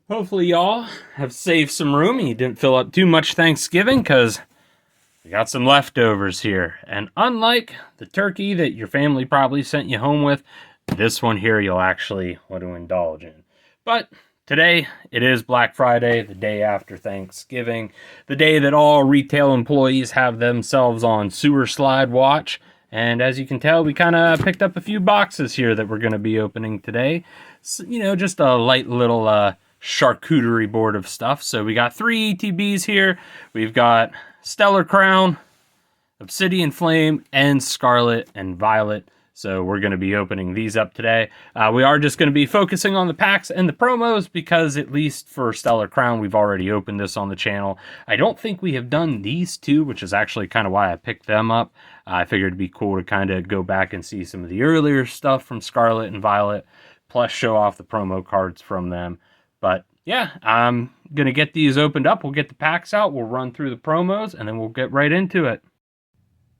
Hopefully, y'all have saved some room and you didn't fill up too much Thanksgiving because we got some leftovers here. And unlike the turkey that your family probably sent you home with, this one here you'll actually want to indulge in. But today, it is Black Friday, the day after Thanksgiving, the day that all retail employees have themselves on sewer slide watch. And as you can tell, we kind of picked up a few boxes here that we're going to be opening today. So, just a light little charcuterie board of stuff. So we got 3 ETBs here. We've got Stellar Crown, Obsidian Flame, and Scarlet and Violet. So we're going to be opening these up today. We are just going to be focusing on the packs and the promos because at least for Stellar Crown, we've already opened this on the channel. I don't think we have done these two, which is actually kind of why I picked them up. I figured it'd be cool to kind of go back and see some of the earlier stuff from Scarlet and Violet, plus show off the promo cards from them. But yeah, I'm going to get these opened up. We'll get the packs out. We'll run through the promos, and then we'll get right into it.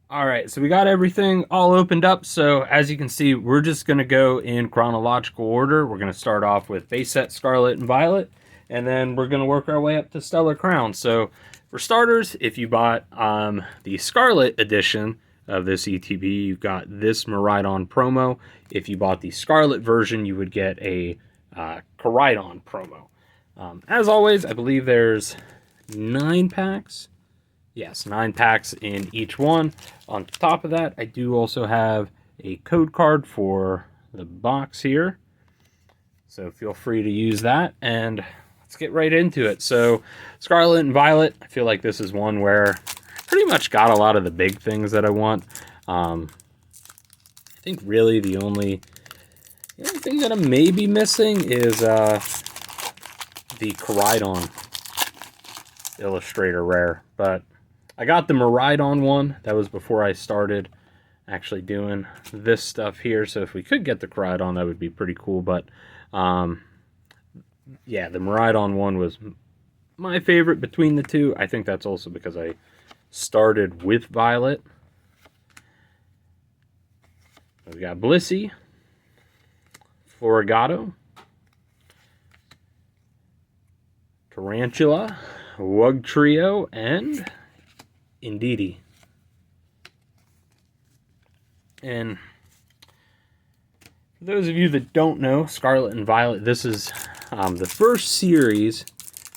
All right, so we got everything all opened up. So as you can see, we're just going to go in chronological order. We're going to start off with base set Scarlet and Violet, and then we're going to work our way up to Stellar Crown. So for starters, if you bought the Scarlet edition of this ETB, you've got this Miraidon promo. If you bought the Scarlet version, you would get a Koraidon promo. As always, I believe there's 9 packs. Yes, 9 packs in each one. On top of that, I do also have a code card for the box here. So feel free to use that, and let's get right into it. So Scarlet and Violet, I feel like this is one where I pretty much got a lot of the big things that I want. I think really the only thing that I'm maybe missing is the Koraidon Illustrator Rare, but I got the Miraidon one. That was before I started actually doing this stuff here. So if we could get the Koraidon, that would be pretty cool. But yeah, the Miraidon one was my favorite between the two. I think that's also because I started with Violet. We got Blissey, Florigato, Tarantula, Wugtrio, and Indeedee. And for those of you that don't know, Scarlet and Violet, this is the first series,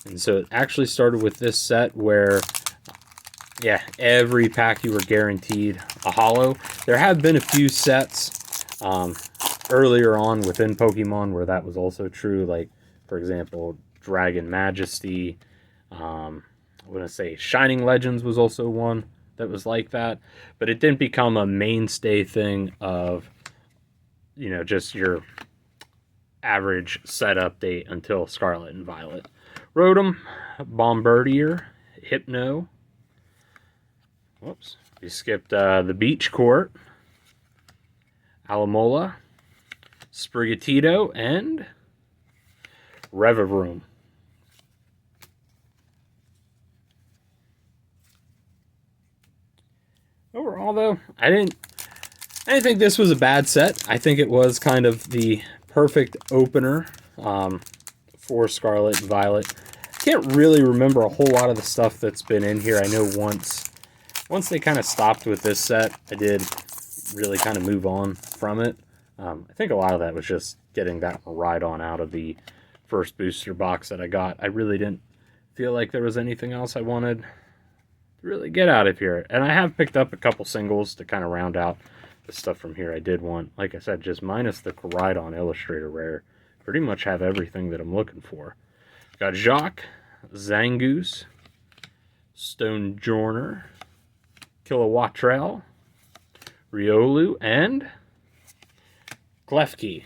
and so it actually started with this set where, yeah, every pack you were guaranteed a holo. There have been a few sets earlier on within Pokemon where that was also true, like, for example, Dragon Majesty, I want to say Shining Legends was also one that was like that, but it didn't become a mainstay thing of, just your average set update until Scarlet and Violet. Rotom, Bombardier, Hypno. Whoops, we skipped the Beach Court, Alamola, Sprigatito, and Revavroom. Overall, though, I didn't think this was a bad set. I think it was kind of the perfect opener for Scarlet and Violet. I can't really remember a whole lot of the stuff that's been in here. I know once they kind of stopped with this set, I did really kind of move on from it. I think a lot of that was just getting that Miraidon out of the first booster box that I got. I really didn't feel like there was anything else I wanted really get out of here. And I have picked up a couple singles to kind of round out the stuff from here I did want. Like I said, just minus the Koraidon Illustrator Rare. Pretty much have everything that I'm looking for. Got Jacques, Zangoose, Stonjourner, Kilowattrel, Riolu, and Klefki.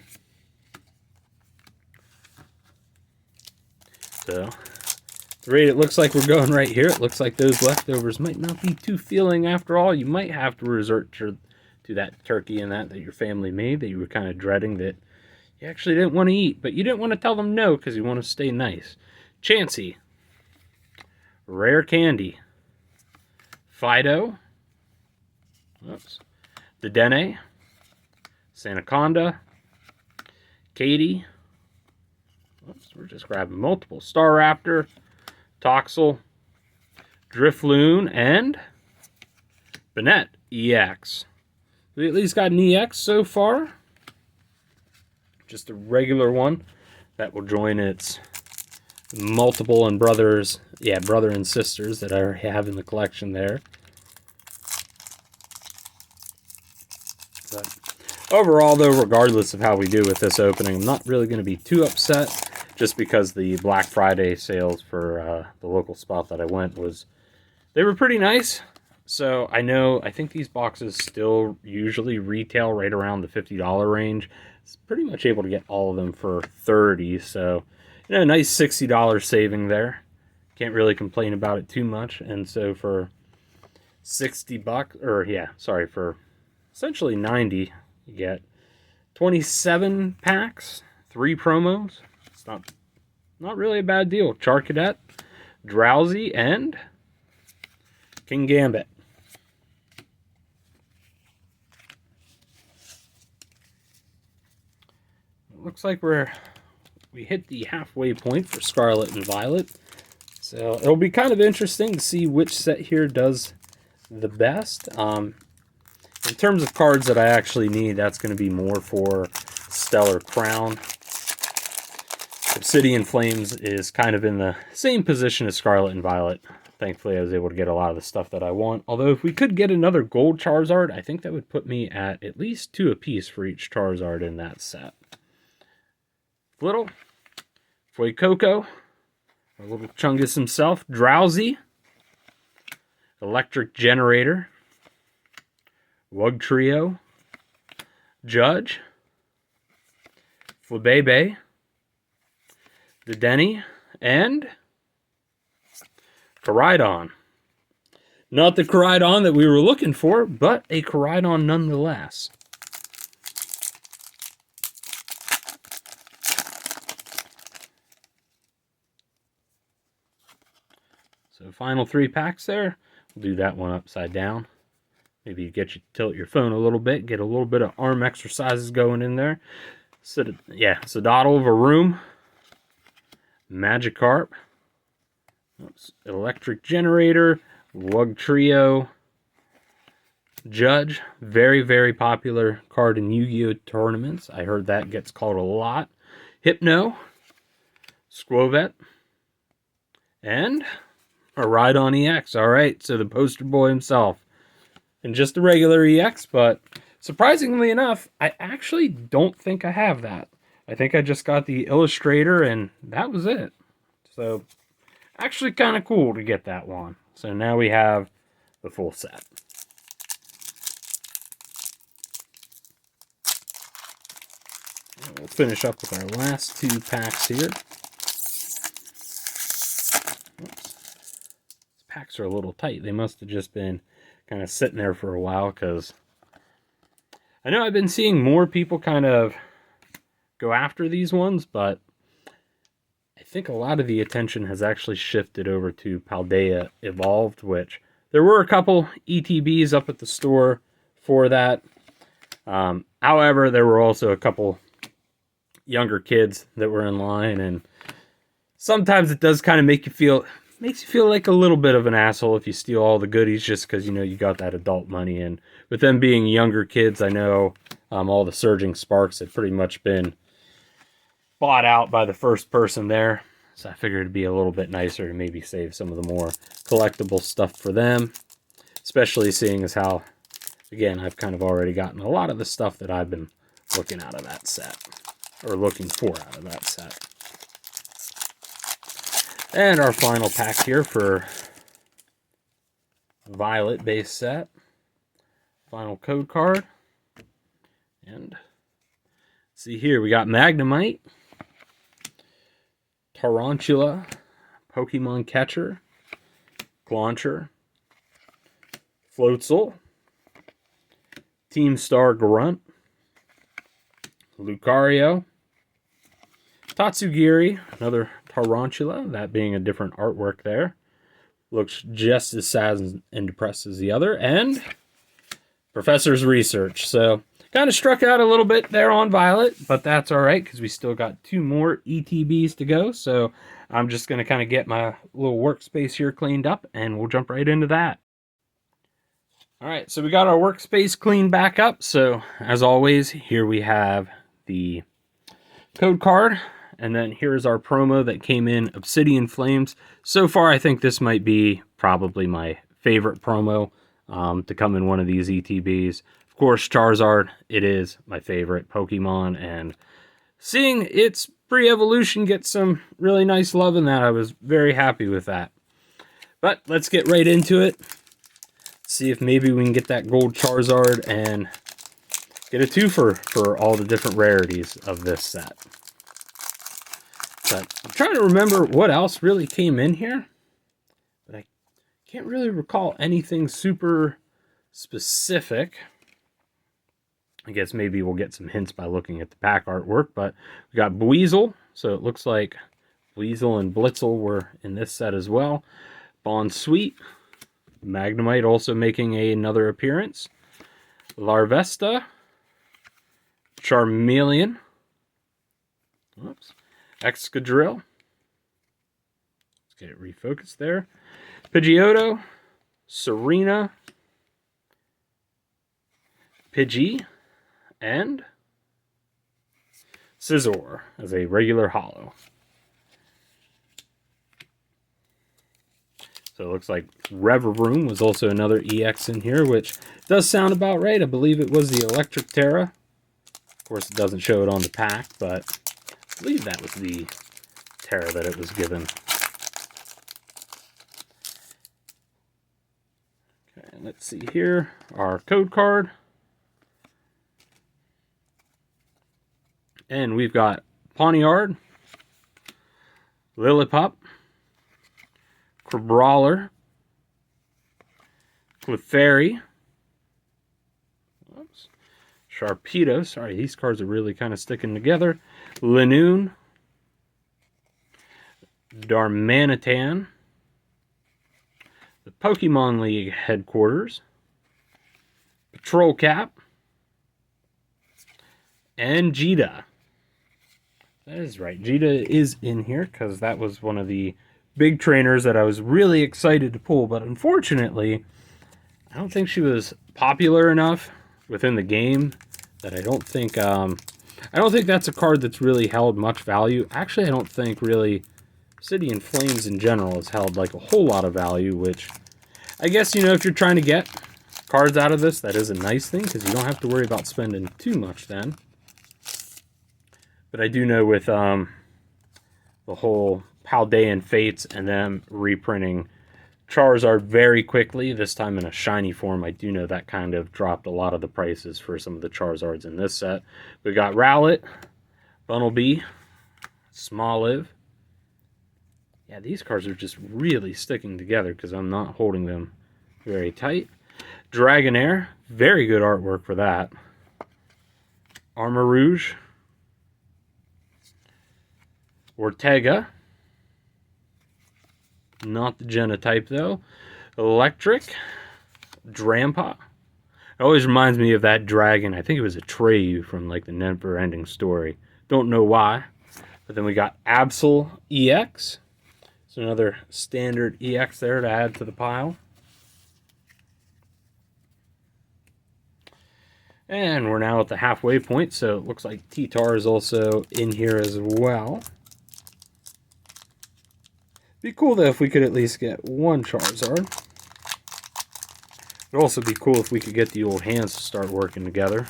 So the rate it looks like we're going right here, it looks like those leftovers might not be too filling after all. You might have to resort to that turkey and that your family made that you were kind of dreading that you actually didn't want to eat, but you didn't want to tell them no because you want to stay nice. Chansey, Rare Candy, Fido, oops, Dedenne, Sandaconda, Katie, Oops, we're just grabbing multiple. Staraptor, Toxel, Drifloon, and Banette EX. We at least got an EX so far. Just a regular one that will join its multiple and brothers, brother and sisters that I have in the collection there. But overall, though, regardless of how we do with this opening, I'm not really going to be too upset, just because the Black Friday sales for the local spot that I went they were pretty nice. So I think these boxes still usually retail right around the $50 range. It's pretty much able to get all of them for $30. So, a nice $60 saving there. Can't really complain about it too much. And so for $60, for essentially $90, you get 27 packs, 3 promos. It's not really a bad deal. Charcadet, Drowsy, and Kingambit. Looks like we hit the halfway point for Scarlet and Violet. So it'll be kind of interesting to see which set here does the best. In terms of cards that I actually need, that's going to be more for Stellar Crown. Obsidian Flames is kind of in the same position as Scarlet and Violet. Thankfully, I was able to get a lot of the stuff that I want. Although, if we could get another gold Charizard, I think that would put me at least 2 apiece for each Charizard in that set. Little Fuecoco, our little Chungus himself, Drowsy, Electric Generator, Wugtrio, Judge, Flabebe, Dedenne, and Koraidon. Not the Koraidon that we were looking for, but a Koraidon nonetheless. So final 3 packs there. We'll do that one upside down. Maybe get you to tilt your phone a little bit, get a little bit of arm exercises going in there. Sedoddle, Varoom, Magikarp, Electric Generator, Wugtrio, Judge, very, very popular card in Yu-Gi-Oh! Tournaments. I heard that gets called a lot. Hypno, Squovet, and a Rhydon EX. Alright, so the poster boy himself. And just a regular EX, but surprisingly enough, I actually don't think I have that. I think I just got the Illustrator, and that was it. So, actually kind of cool to get that one. So now we have the full set. And we'll finish up with our last 2 packs here. Oops. These packs are a little tight. They must have just been kind of sitting there for a while, because I know I've been seeing more people kind of go after these ones, but I think a lot of the attention has actually shifted over to Paldea Evolved, which there were a couple ETBs up at the store for that. However, there were also a couple younger kids that were in line, and sometimes it does kind of makes you feel like a little bit of an asshole if you steal all the goodies just because you got that adult money. And with them being younger kids, I know all the Surging Sparks had pretty much been bought out by the first person there, so I figured it'd be a little bit nicer to maybe save some of the more collectible stuff for them, especially seeing as how, again, I've kind of already gotten a lot of the stuff that I've been looking out of that set, or looking for out of that set. And our final pack here for Violet base set. Final code card. And see here, we got Magnemite, Tarantula, Pokemon Catcher, Clauncher, Floatzel, Team Star Grunt, Lucario, Tatsugiri, another Tarantula, that being a different artwork there. Looks just as sad and depressed as the other. And Professor's research. So kind of struck out a little bit there on Violet, but that's all right because we still got 2 more ETBs to go. So I'm just going to kind of get my little workspace here cleaned up and we'll jump right into that. All right, so we got our workspace cleaned back up. So as always, here we have the code card, and then here's our promo that came in, Obsidian Flames. So far, I think this might be probably my favorite promo to come in one of these ETBs. Of course, Charizard, it is my favorite Pokemon, and seeing its pre-evolution get some really nice love in that, I was very happy with that. But let's get right into it. See if maybe we can get that gold Charizard and get a twofer for all the different rarities of this set. But I'm trying to remember what else really came in here, but I can't really recall anything super specific. I guess maybe we'll get some hints by looking at the pack artwork, but we got Buizel, so it looks like Buizel and Blitzel were in this set as well. Bonsweet, Magnemite also making another appearance. Larvesta, Charmeleon, Excadrill, let's get it refocused there. Pidgeotto, Serena, Pidgey, and Scizor as a regular holo. So it looks like Revavroom was also another EX in here, which does sound about right. I believe it was the Electric Terra. Of course, it doesn't show it on the pack, but I believe that was the Terra that it was given. Okay, let's see here. Our code card. And we've got Pawniard, Lillipup, Crabrawler, Clefairy, Sharpedo. Sorry, these cards are really kind of sticking together. Linoon, Darmanitan, the Pokemon League headquarters, Patrol Cap, and Jita. That is right. Jita is in here because that was one of the big trainers that I was really excited to pull, but unfortunately, I don't think she was popular enough within the game that I don't think that's a card that's really held much value. Actually, I don't think really Obsidian Flames in general has held like a whole lot of value, which I guess, if you're trying to get cards out of this, that is a nice thing because you don't have to worry about spending too much then. But I do know with the whole Paldean Fates and them reprinting Charizard very quickly, this time in a shiny form, I do know that kind of dropped a lot of the prices for some of the Charizards in this set. We got Rowlet, Bunnelby, Smoliv. Yeah, these cards are just really sticking together because I'm not holding them very tight. Dragonair, very good artwork for that. Armarouge, Ortega, not the Genotype though. Electric, Drampa. It always reminds me of that dragon. I think it was a Treyu from like the Never Ending Story. Don't know why. But then we got Absol EX. So another standard EX there to add to the pile. And we're now at the halfway point, so it looks like T-Tar is also in here as well. Be cool though if we could at least get one Charizard. It'd also be cool if we could get the old hands to start working together.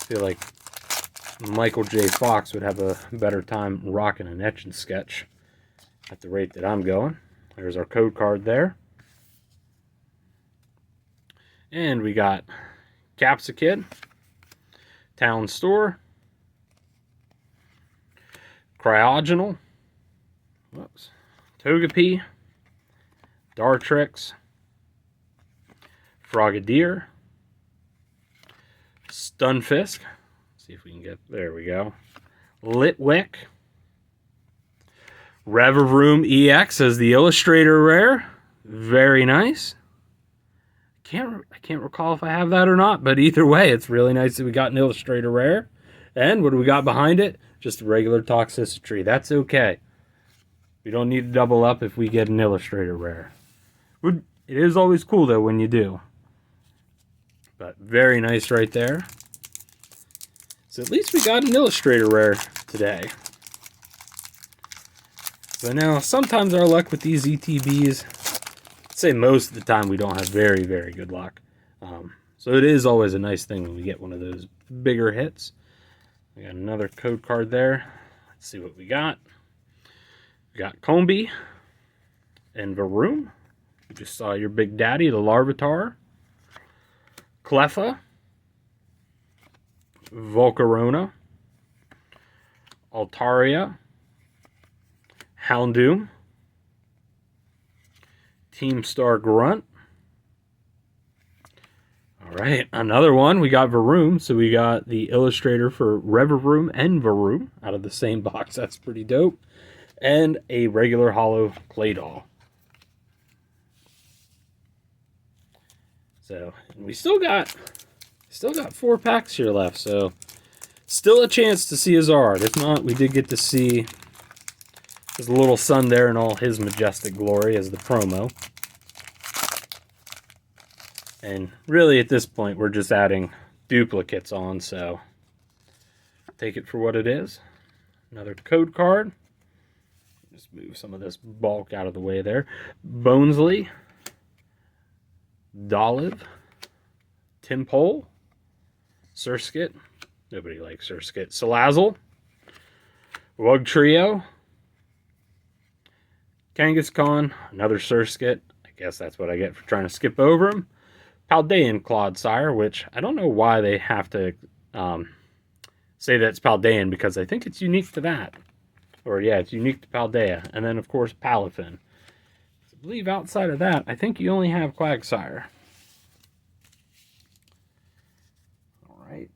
I feel like Michael J. Fox would have a better time rocking an Etch and Sketch at the rate that I'm going. There's our code card there. And we got Capsakid, Town Store, Cryogonal, Togepi, Dartrix, Frogadier, Stunfisk. See if we can get, there we go. Litwick, Revavroom EX as the Illustrator rare. Very nice. I can't recall if I have that or not, but either way, it's really nice that we got an Illustrator Rare. And what do we got behind it? Just a regular Toxicity. That's okay. We don't need to double up if we get an Illustrator Rare. It is always cool, though, when you do. But very nice right there. So at least we got an Illustrator Rare today. So now, sometimes our luck with these ETBs, I'd say most of the time we don't have very, very good luck. So it is always a nice thing when we get one of those bigger hits. We got another code card there. Let's see what we got. We got Combee and Varoom. You just saw your big daddy, the Larvitar. Cleffa. Volcarona. Altaria. Houndoom. Team Star Grunt. Alright, another one. We got Varoom, so we got the Illustrator for Revavroom and Varoom out of the same box. That's pretty dope. And a regular holo Claydol. So, we still got 4 packs here left, so still a chance to see his art. If not, we did get to see his little son there in all his majestic glory as the promo. And really at this point we're just adding duplicates on, so take it for what it is. Another code card. Just move some of this bulk out of the way there. Bonesley. Dolive. Timpole. Surskit. Nobody likes Surskit. Salazzle. Wugtrio. Kangaskhan. Another Surskit. I guess that's what I get for trying to skip over him. Paldean Clodsire, which I don't know why they have to say that it's Paldean, because I think it's unique to that. Or yeah, it's unique to Paldea. And then of course Palafin. I believe outside of that, I think you only have Quagsire. Alright.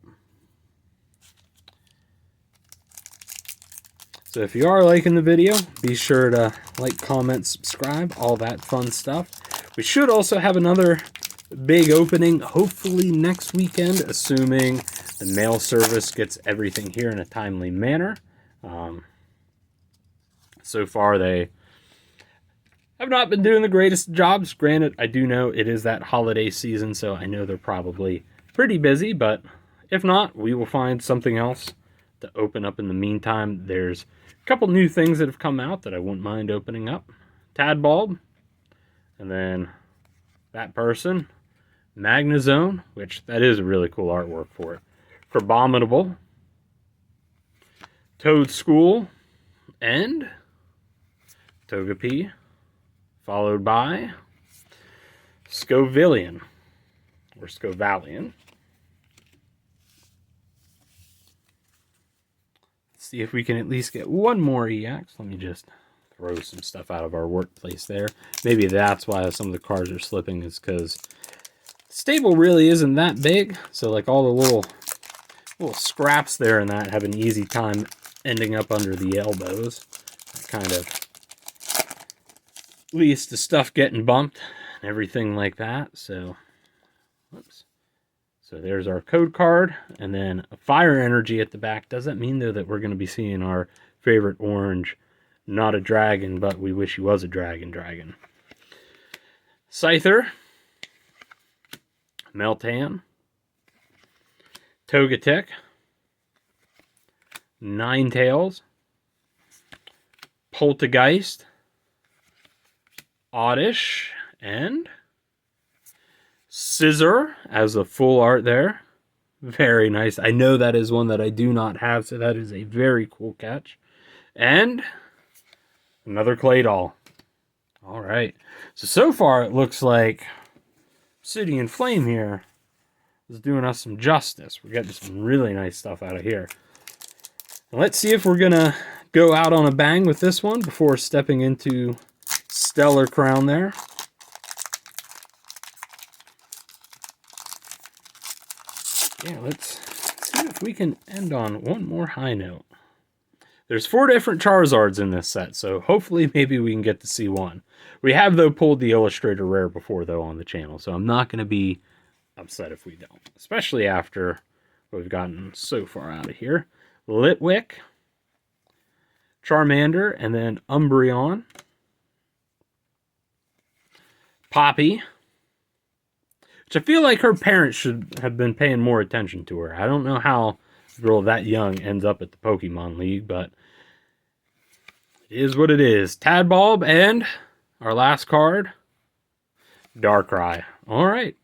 So if you are liking the video, be sure to like, comment, subscribe, all that fun stuff. We should also have another big opening, hopefully next weekend, assuming the mail service gets everything here in a timely manner. So far, they have not been doing the greatest jobs. Granted, I do know it is that holiday season, so I know they're probably pretty busy, but if not, we will find something else to open up in the meantime. There's a couple new things that have come out that I wouldn't mind opening up. Tadbulb, and then that person, Magnezone, which that is a really cool artwork for it. Crabominable, Toadschool, and Togepi, followed by Scovillian, or Scovalian. Let's see if we can at least get one more EX. Let me just throw some stuff out of our workplace there. Maybe that's why some of the cards are slipping, is because stable really isn't that big, so like all the little scraps there and that have an easy time ending up under the elbows. That kind of leads to stuff getting bumped and everything like that. So, whoops. So there's our code card, and then a fire energy at the back. Does that mean though that we're going to be seeing our favorite orange, not a dragon, but we wish he was a dragon. Scyther. Meltan, Togetic, Ninetales, Poltergeist, Oddish, and Scizor as a full art there. Very nice. I know that is one that I do not have, so that is a very cool catch. And another Claydol. All right. So far it looks like Obsidian Flame here is doing us some justice. We're getting some really nice stuff out of here. Now let's see if we're going to go out on a bang with this one before stepping into Stellar Crown there. Yeah, let's see if we can end on one more high note. There's 4 different Charizards in this set, so hopefully maybe we can get to see one. We have, though, pulled the Illustrator Rare before, though, on the channel, so I'm not going to be upset if we don't, especially after what we've gotten so far out of here. Litwick, Charmander, and then Umbreon, Poppy, which I feel like her parents should have been paying more attention to her. I don't know how a girl that young ends up at the Pokemon League, but it is what it is. Tadbulb, and our last card, Darkrai. All right.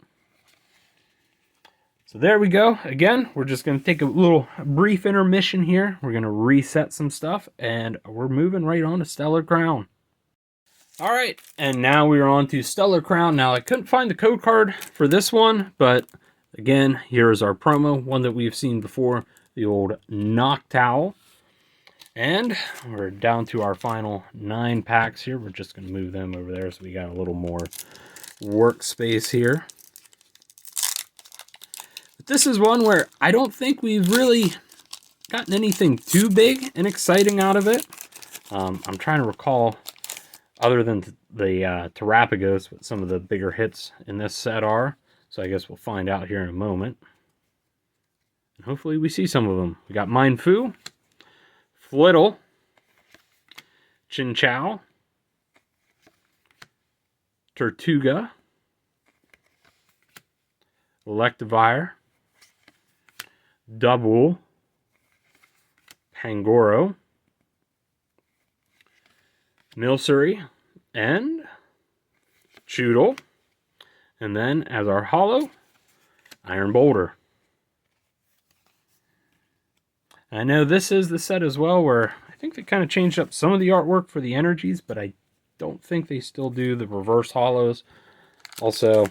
So there we go. Again, we're just going to take a little brief intermission here. We're going to reset some stuff, and we're moving right on to Stellar Crown. All right, and now we're on to Stellar Crown. Now, I couldn't find the code card for this one, but again, here is our promo, one that we've seen before, the old Noctowl. And we're down to our final 9 packs here. We're just going to move them over there so we got a little more workspace here. But this is one where I don't think we've really gotten anything too big and exciting out of it. I'm trying to recall, other than the Terrapagos, what some of the bigger hits in this set are. So I guess we'll find out here in a moment. And hopefully we see some of them. We got Mienfoo, Flittle, Chinchou, Tortuga, Electivire, Double, Pangoro, Milcery, and Choodle. And then, as our holo, Iron Boulder. I know this is the set as well where I think they kind of changed up some of the artwork for the energies, but I don't think they still do the reverse holos. Also, I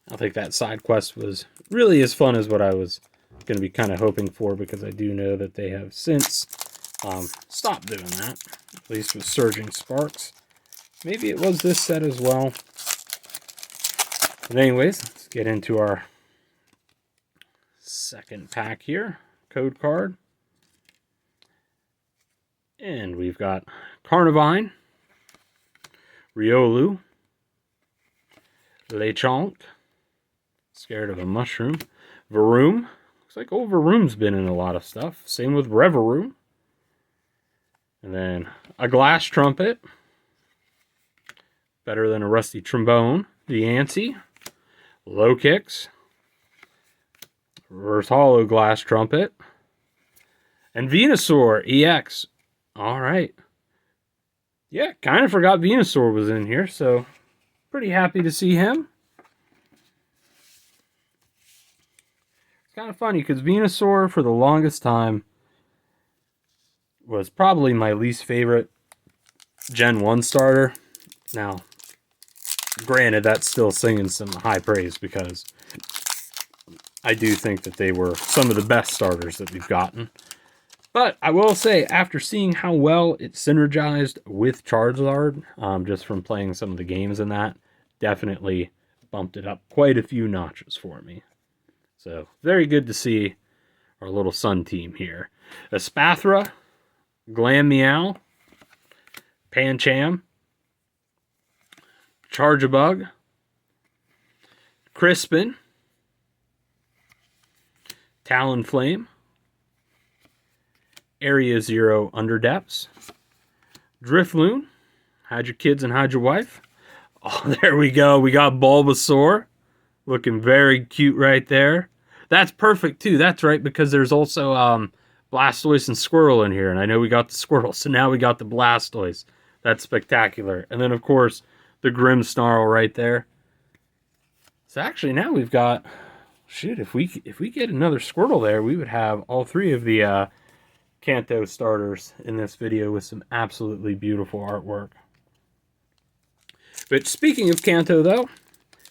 don't think that side quest was really as fun as what I was going to be kind of hoping for, because I do know that they have since stopped doing that, at least with Surging Sparks. Maybe it was this set as well. But anyways, let's get into our second pack here. Code card. And we've got Carnivine, Riolu, Lechonk, scared of a mushroom, Varoom. Looks like old Varoom's been in a lot of stuff. Same with Reveroom. And then a Glass Trumpet. Better than a rusty trombone. Diancie, Low Kicks, Reverse Holo Glass Trumpet, and Venusaur EX. All right. Yeah, kind of forgot Venusaur was in here, so pretty happy to see him. It's kind of funny because Venusaur, for the longest time, was probably my least favorite Gen 1 starter. Now, granted, that's still singing some high praise, because I do think that they were some of the best starters that we've gotten. But I will say, after seeing how well it synergized with Charizard, just from playing some of the games in that, definitely bumped it up quite a few notches for me. So, very good to see our little Sun team here. Espathra, Glammeow, Pancham, Charjabug, Crispin, Talonflame, Area Zero Underdepths, Drifloon. Hide your kids and hide your wife. Oh, there we go. We got Bulbasaur. Looking very cute right there. That's perfect, too. That's right, because there's also Blastoise and Squirrel in here. And I know we got the Squirrel, so now we got the Blastoise. That's spectacular. And then, of course, the Grimmsnarl right there. So actually, now we've got... Shoot, if we get another Squirtle there, we would have all 3 of the Kanto starters in this video with some absolutely beautiful artwork. But speaking of Kanto, though,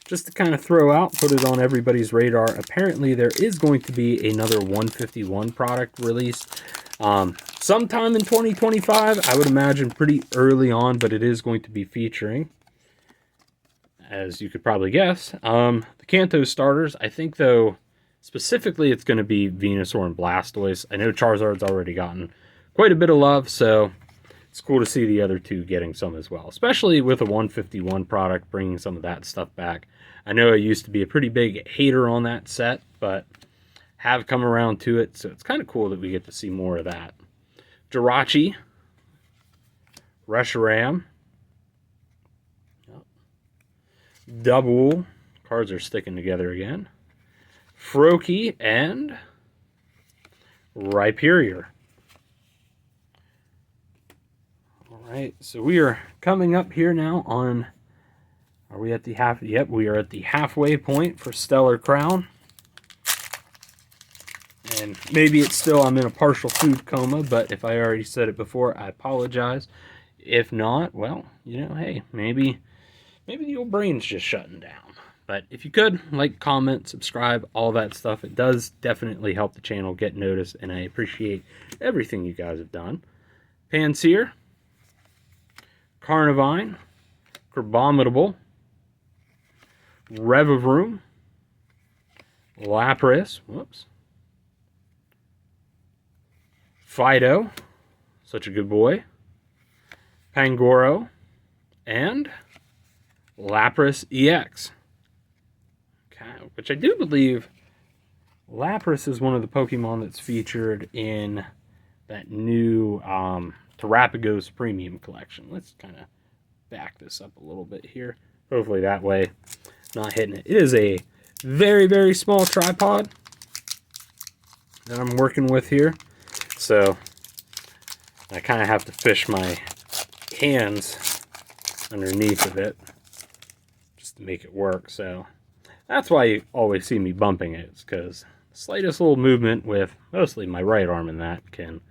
just to kind of throw out, put it on everybody's radar, apparently there is going to be another 151 product released sometime in 2025. I would imagine pretty early on, but it is going to be featuring, as you could probably guess, the Kanto starters. I think, though, specifically it's going to be Venusaur and Blastoise. I know Charizard's already gotten quite a bit of love, so it's cool to see the other two getting some as well, especially with a 151 product, bringing some of that stuff back. I know I used to be a pretty big hater on that set, but have come around to it, so it's kind of cool that we get to see more of that. Jirachi, Reshiram, Double, cards are sticking together again, Froakie, and Rhyperior. Alright, so we are coming up here now on, are we at the half? Yep, we are at the halfway point for Stellar Crown. And maybe it's still, I'm in a partial food coma, but if I already said it before, I apologize. If not, well, you know, hey, maybe the old brain's just shutting down. But if you could, like, comment, subscribe, all that stuff, it does definitely help the channel get noticed, and I appreciate everything you guys have done. Pansear, Carnivine, Crabominable, Revavroom, Lapras, whoops, Fido, such a good boy, Pangoro, and Lapras EX. Okay, which I do believe Lapras is one of the Pokemon that's featured in that new Terrapagos Premium Collection. Let's kind of back this up a little bit here. Hopefully that way, not hitting it. It is a very, very small tripod that I'm working with here. So I kind of have to fish my hands underneath of it just to make it work. So that's why you always see me bumping it. It's because the slightest little movement with mostly my right arm in that can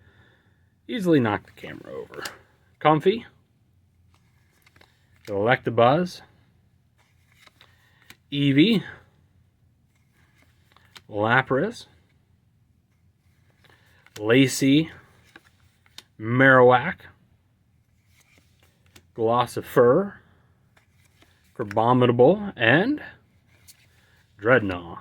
easily knock the camera over. Comfey, Electabuzz, Eevee, Lapras, Lacey, Marowak, Glossifer, Crabominable, and Dreadnought.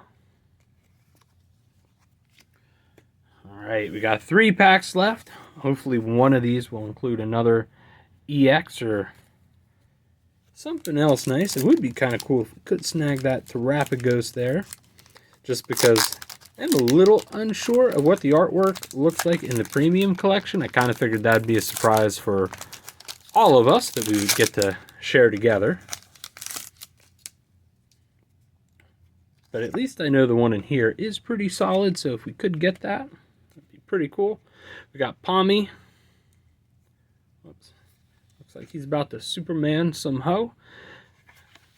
Alright, we got 3 packs left. Hopefully one of these will include another EX or something else nice. It would be kind of cool if we could snag that Terrapagos there, just because I'm a little unsure of what the artwork looks like in the premium collection. I kind of figured that'd be a surprise for all of us that we would get to share together. But at least I know the one in here is pretty solid, so if we could get that, that'd be pretty cool. We got Palmy. Oops. Looks like he's about to Superman somehow.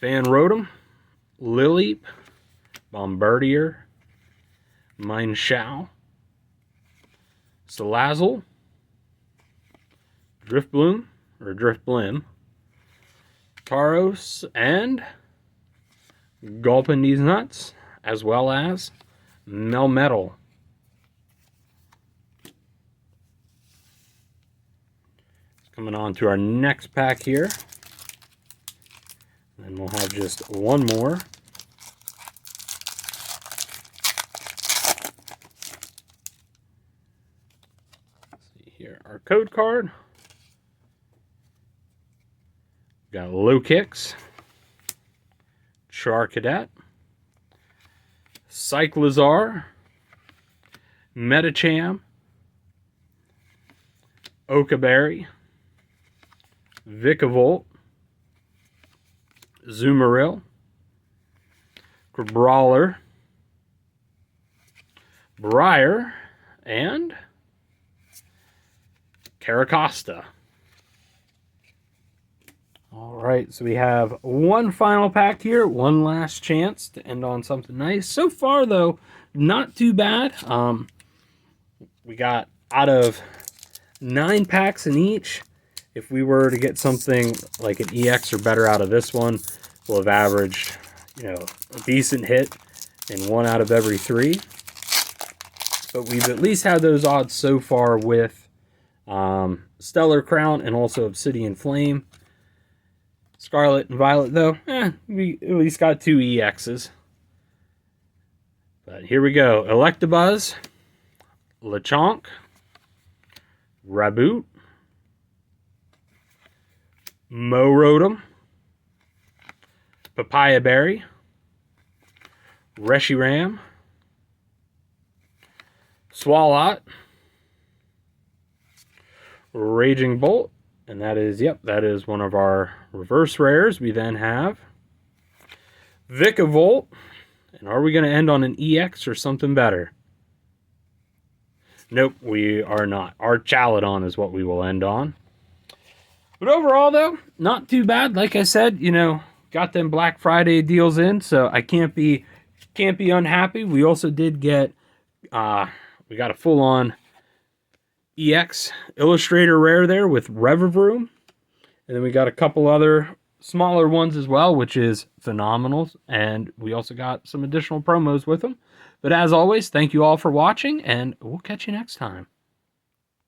Van Rotem, Lileep, Bombardier, Mienshao, Salazzle, Driftbloom, or Driftblim, Tauros, and Gulping these nuts, as well as Melmetal. Coming on to our next pack here. And we'll have just one more. Let's see here. Our code card. We've got Low Kicks, Charcadet, Cyclizar, Metacham, Okaberry, Vikavolt, Zoomeril, Brawler, Briar, and Caracosta. Alright, so we have one final pack here, one last chance to end on something nice. So far, though, not too bad. We got out of 9 packs in each. If we were to get something like an EX or better out of this one, we'll have averaged, you know, a decent hit in 1 out of every 3. But we've at least had those odds so far with Stellar Crown and also Obsidian Flame. Scarlet and Violet, though, we at least got 2 EXs. But here we go. Electabuzz, Lechonk, Raboot, Morotom, Papaya Berry, Reshiram, Swalot, Raging Bolt, and that is one of our reverse rares. We then have Vikavolt, and are we going to end on an EX or something better? Nope, we are not. Archaladon is what we will end on. But overall, though, not too bad. Like I said, got them Black Friday deals in, so I can't be unhappy. We also did get we got a full-on EX Illustrator rare there with Revavroom, and then we got a couple other smaller ones as well, which is phenomenal, and we also got some additional promos with them. But as always, thank you all for watching, and we'll catch you next time.